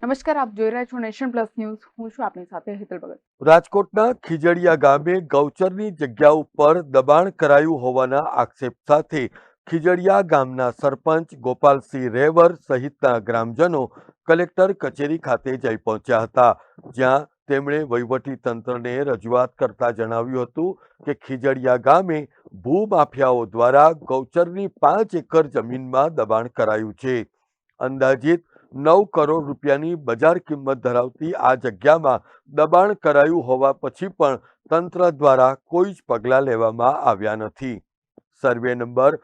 નમસ્કાર, આપ જોઈ રહ્યા છો નેશન પ્લસ ન્યૂઝ. હું છું આપની સાથે હેતલ ભગત. રાજકોટના ખીજડીયા ગામે ગૌચરની જગ્યા ઉપર દબાણ કરાયું હોવાના આક્ષેપ સાથે ખીજડીયા ગામના સરપંચ ગોપાલસિંહ રેવર સહિતના ગ્રામજનો કલેક્ટર કચેરી ખાતે જઈ પહોંચ્યા હતા, જ્યાં તેમણે વહીવટી તંત્રને રજૂઆત કરતા જણાવ્યું હતું કે ખીજડીયા ગામે ભૂમાફિયાઓ દ્વારા ગૌચરની 5 એકર જમીનમાં દબાણ કરાયું છે. અંદાજિત 9 કરોડ રૂપિયાની બજાર કિંમત ધરાવતી આ જગ્યામાં દબાણ કરાયું હોવા પછી પણ તંત્ર દ્વારા કોઈ જ પગલાં લેવામાં આવ્યા નથી. સર્વે નંબર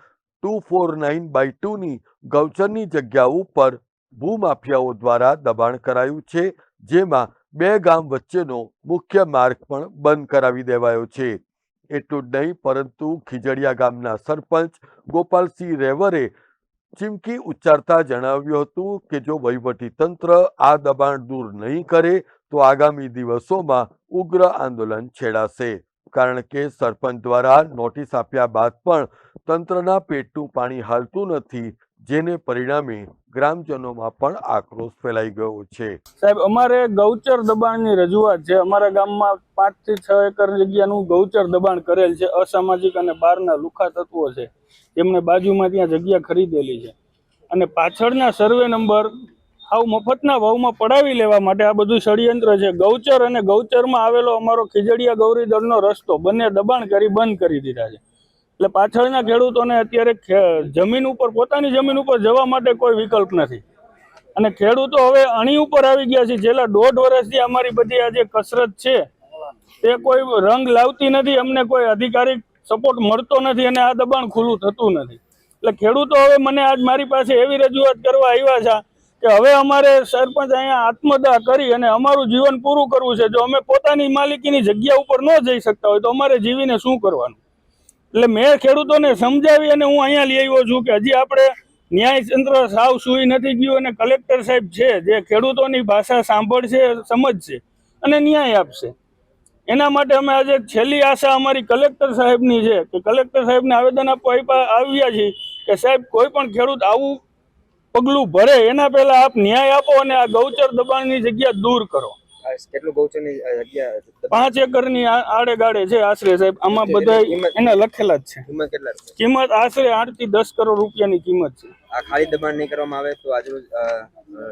249/2ની ગૌચરની જગ્યા ઉપર ભૂમાફિયાઓ દ્વારા દબાણ કરાયું છે, જેમાં 2 ગામ વચ્ચેનો મુખ્ય માર્ગ પણ બંધ કરાવી દેવાયો છે. એટલું જ નહીં, પરંતુ ખીજડીયા ગામના સરપંચ ગોપાલસિંહ રેવરે ચીમકી ઉચ્ચારતા જણાવ્યું હતું કે જો વહીવટી તંત્ર આ દબાણ દૂર નહીં કરે તો આગામી દિવસોમાં ઉગ્ર આંદોલન છેડાશે, કારણ કે સરપંચ દ્વારા નોટિસ આપ્યા બાદ પણ તંત્રના પેટનું પાણી હાલતું નથી, જેને પરિણામે ગ્રામજનોમાં પણ આક્રોશ ફેલાઈ ગયો છે. સાહેબ, અમારે ગૌચર દબાણની રજૂઆત છે. અમારા ગામમાં 5 થી 6 એકર જગ્યાનું ગૌચર દબાણ કરેલ છે. અસામાજિક અને બહારના લુખા તત્વો છે, જેમણે બાજુમાં ત્યાં જગ્યા ખરીદેલી છે અને પાછળના સર્વે નંબર હાવ મફતના ભાવમાં પડાવી લેવા માટે આ બધું ષડયંત્ર છે. ગૌચર અને ગૌચરમાં આવેલો અમારો ખીજડીયા ગૌરીદળનો રસ્તો બંને દબાણ કરી બંધ કરી દીધા છે. એટલે પાછળના ખેડૂતોને અત્યારે જમીન ઉપર, પોતાની જમીન ઉપર જવા માટે કોઈ વિકલ્પ નથી અને ખેડૂતો હવે અણી ઉપર આવી ગયા છે. છેલ્લા 1.5 વર્ષથી અમારી બધી આ જે કસરત છે તે કોઈ રંગ લાવતી નથી, અમને કોઈ અધિકારિક સપોર્ટ મળતો નથી અને આ દબાણ ખુલ્લું થતું નથી. એટલે ખેડૂતો હવે મને આજ મારી પાસે એવી રજૂઆત કરવા આવ્યા છે કે હવે અમારે સરપંચ અહીંયા આત્મદાહ કરી અને અમારું જીવન પૂરું કરવું છે. જો અમે પોતાની માલિકીની જગ્યા ઉપર ન જઈ શકતા હોય તો અમારે જીવીને શું કરવાનું? એટલે મેં ખેડૂતોને સમજાવી અને હું અહીંયા લઈ આવ્યો છું કે હજી આપણે ન્યાયતંત્ર સાવ સૂઈ નથી ગયું અને કલેક્ટર સાહેબ છે જે ખેડૂતોની ભાષા સાંભળશે, સમજશે અને ન્યાય આપશે. એના માટે અમે આજે છેલ્લી આશા અમારી કલેક્ટર સાહેબની છે કે કલેક્ટર સાહેબને આવેદન આપવા આવ્યા છીએ કે સાહેબ, કોઈ પણ ખેડૂત આવું પગલું ભરે એના પહેલા આપ ન્યાય આપો અને આ ગૌચર દબાણની જગ્યા દૂર કરો. કેટલું ગૌચરની જગ્યા? 5 એકરની આડે ગાડે છે આશરે સાહેબ. આમાં બધા એના લખેલા જ છે. કિંમત કેટલા? કિંમત આશરે 8 થી 10 કરોડ રૂપિયાની કિંમત છે. આ ખાલી દબાણ નહીં કરવામાં આવે તો આજરોજ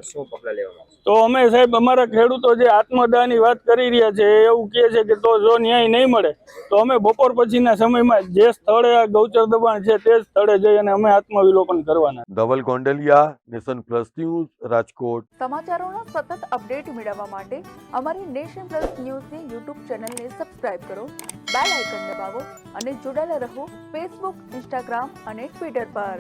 શું પગલાં લેવામાં આવશે? તો અમે સાહેબ, અમારા ખેડૂતો જે આત્મદાહની વાત કરી રહ્યા છે એવું કહે છે કે તો જો ન્યાય નહીં મળે તો અમે બપોર પછીના સમયમાં જે સ્થળે આ ગૌચર દબાણ છે તે સ્થળે જઈ અને અમે આત્મવિલોકન કરવાના. Dhaval Gondaliya, Nation Plus News, Rajkot. સમાચારોના સતત અપડેટ મેળવવા માટે અમારી નેશન પ્લસ ન્યૂઝની યુટ્યુબ ચેનલને સબસ્ક્રાઇબ કરો, બેલ આઇકન દબાવો અને જોડાયેલા રહો ફેસબુક, ઇન્સ્ટાગ્રામ અને ટ્વિટર પર.